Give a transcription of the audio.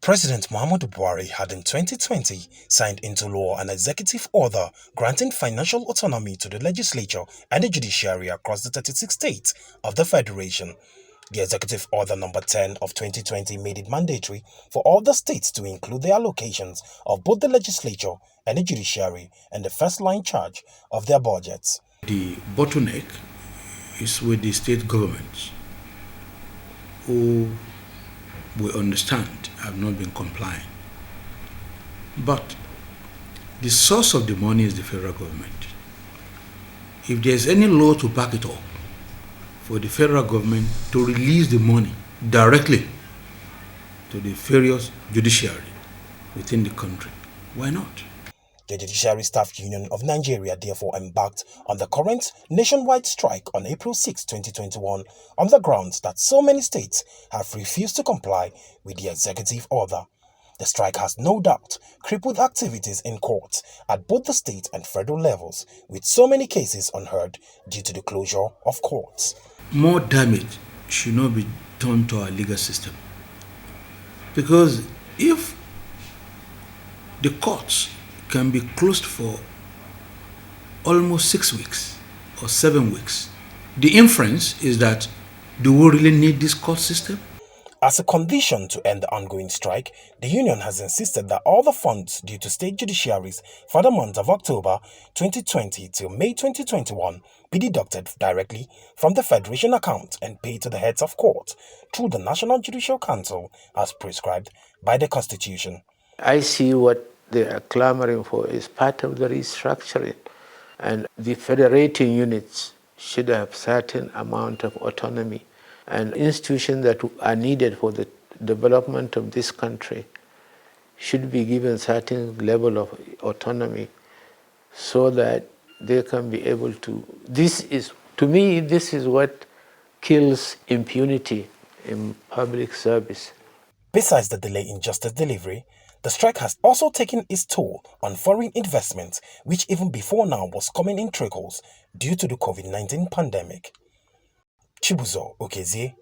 President Muhammadu Buhari had in 2020 signed into law an executive order granting financial autonomy to the legislature and the judiciary across the 36 states of the federation. The Executive Order Number 10 of 2020 made it mandatory for all the states to include the allocations of both the legislature and the judiciary in the first line charge of their budgets. The bottleneck is with the state governments who we understand have not been complying. But the source of the money is the federal government. If there's any law to back it up for the federal government to release the money directly to the various judiciary within the country, why not? The Judiciary Staff Union of Nigeria therefore embarked on the current nationwide strike on April 6, 2021 on the grounds that so many states have refused to comply with the executive order. The strike has no doubt crippled activities in courts at both the state and federal levels, with so many cases unheard due to the closure of courts. More damage should not be done to our legal system. Because if the courts can be closed for almost 6 weeks or 7 weeks, the inference is that, do we really need this court system? As a condition to end the ongoing strike, the union has insisted that all the funds due to state judiciaries for the month of October 2020 till May 2021 be deducted directly from the Federation account and paid to the heads of court through the National Judicial Council as prescribed by the Constitution. I see what they are clamoring for is part of the restructuring, and the federating units should have certain amount of autonomy, and institutions that are needed for the development of this country should be given certain level of autonomy so that they can be able to. To me, this is what kills impunity in public service. Besides the delay in justice delivery, the strike has also taken its toll on foreign investment, which even before now was coming in trickles due to the COVID-19 pandemic. Chibuzo Okezie